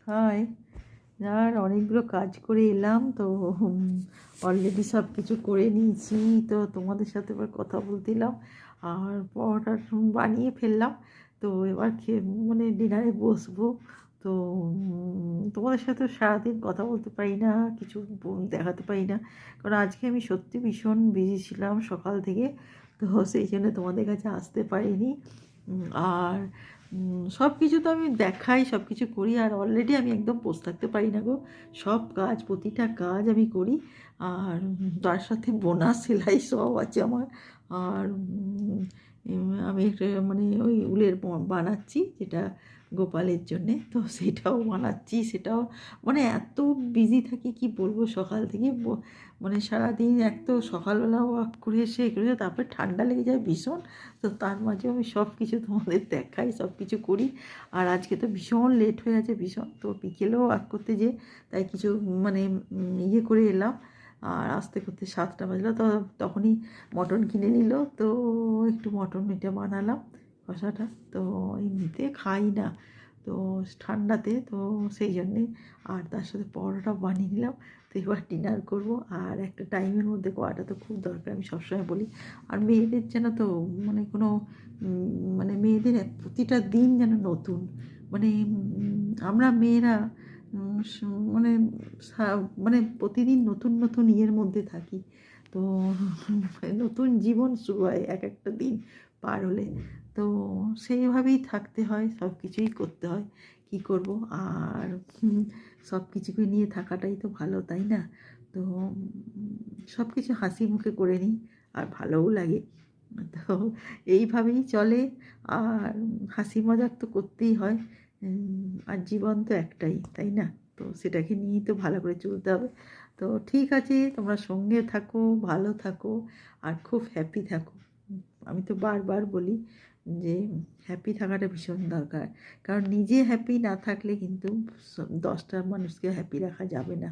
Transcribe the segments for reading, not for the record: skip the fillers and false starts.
High. আর অনেকগুলো কাজ করে এলাম তো, অলরেডি সব কিছু করে নিয়েছি। তো তোমাদের সাথে এবার কথা বলছিলাম, আর পরোটা বানিয়ে ফেললাম। তো এবার খেয়ে মানে ডিনারে বসবো। তো তোমাদের সাথে সারাদিন কথা বলতে পারি না, কিছু দেখাতে পারি না, কারণ আজকে আমি সত্যি ভীষণ বিজি ছিলাম সকাল থেকে। তো সেই জন্য তোমাদের কাছে আসতে পারিনি। আর সব কিছু তো আমি দেখাই, সব কিছু করি, আর অলরেডি আমি একদম বসে থাকতে পারি না গো। সব কাজ, প্রতিটা কাজ আমি করি। আর তার সাথে বোনা সেলাই সব আছে আমার। আর আমি একটা মানে ওই উলের বানাচ্ছি, যেটা গোপালের জন্যে, তো সেটাও বানাচ্ছি। সেটাও মানে এত বিজি থাকি কি বলবো, সকাল থেকে মানে সারাদিন এক তো সকালবেলা ওয়াক করে এসে করে তারপরে ঠান্ডা লেগে যায় ভীষণ। তো তার মাঝে আমি সব কিছু তোমাদের দেখাই, সব কিছু করি। আর আজকে তো ভীষণ লেট হয়ে আছে, ভীষণ। তো বিকেলেও ওয়াক করতে যে তাই কিছু মানে ইয়ে করে এলাম। আর আস্তে করতে 7টা বাজলো, তো তখনই মটন কিনে নিল। তো একটু মটন এটা বানালাম কষাটা। তো এমনিতে খাই না তো ঠান্ডাতে, তো সেই জন্যে। আর তার সাথে পরোটা বানিয়ে নিলাম। তো এবার ডিনার করবো, আর একটা টাইমের মধ্যে করাটা তো খুব দরকার, আমি সবসময় বলি। আর মেয়েদের যেন তো মানে কোনো মানে মেয়েদের প্রতিটা দিন যেন নতুন। মানে আমরা মেয়েরা মানে মানে প্রতিদিন নতুন নতুন ইয়ের মধ্যে থাকি। তো নতুন জীবন শুরু হয় এক একটা দিন পার হলে। তো সেইভাবেই থাকতে হয়, সব কিছুই করতে হয়, কি করব। আর সব কিছুকে নিয়ে থাকাটাই তো ভালো, তাই না? তো সব কিছু হাসি মুখে করে নিই, আর ভালোও লাগে। তো এইভাবেই চলে। আর হাসি মজাক তো করতেই হয়। আর জীবন তো একটাই, তাই না? তো সেটাকে নিয়েই তো ভালো করে চলতে হবে। তো ঠিক আছে, তোমরা সঙ্গে থাকো, ভালো থাকো, আর খুব হ্যাপি থাকো। আমি তো বারবার বলি যে হ্যাপি থাকাটা ভীষণ দরকার, কারণ নিজে হ্যাপি না থাকলে কিন্তু 10টা মানুষকে হ্যাপি রাখা যাবে না।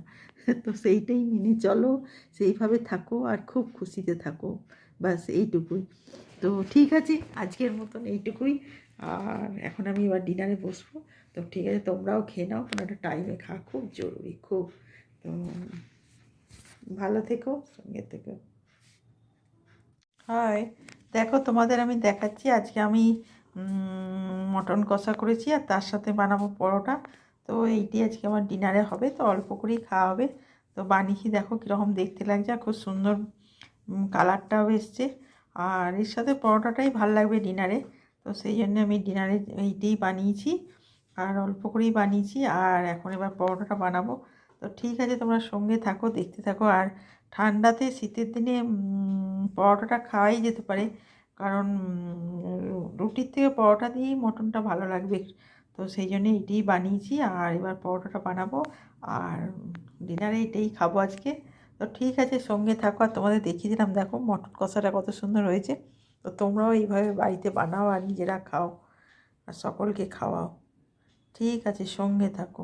তো সেইটাই মেনে চলো, সেইভাবে থাকো, আর খুব খুশিতে থাকো। ব্যাস এইটুকুই। তো ঠিক আছে, আজকের মতন এইটুকুই। আর এখন আমি এবার ডিনারে বসবো। তো ঠিক আছে, তোমরাও খেয়ে নাও, কোনো একটা টাইমে খাওয়া খুব জরুরি, খুব। তো ভালো থেকো, সঙ্গে থেকো। হাই। দেখো, তোমাদের আমি দেখাচ্ছি, আজকে আমি মটন কষা করেছি, আর তার সাথে বানাবো পরোটা। তো এইটি আজকে আমার ডিনারে হবে, তো অল্প করেই খাওয়া হবে। তো বানিয়েছি, দেখো কীরকম দেখতে লাগছে, আর খুব সুন্দর কালারটাও এসছে। আর এর সাথে পরোটাটাই ভাল লাগবে ডিনারে। তো সেই জন্য আমি ডিনারে এইটাই বানিয়েছি, আর অল্প করেই বানিয়েছি। আর এখন এবার পরোটাটা বানাবো। তো ঠিক আছে, তোমরা সঙ্গে থাকো, দেখতে থাকো। আর ঠান্ডাতে শীতের দিনে পরোটাটা খাওয়াই যেতে পারে, কারণ রুটির থেকে পরোটা দিয়েই মটনটা ভালো লাগবে। তো সেই জন্য এটাই বানিয়েছি, আর এবার পরোটাটা বানাবো, আর ডিনারে এটাই খাবো আজকে। তো ঠিক আছে, সঙ্গে থাকো। আর তোমাদের দেখিয়ে দিলাম, দেখো মটন কষাটা কত সুন্দর হয়েছে। তো তোমরাও এইভাবে বাড়িতে বানাও, আর নিজেরা খাও, আর সকলকে খাওয়াও। ঠিক আছে, সঙ্গে থাকো।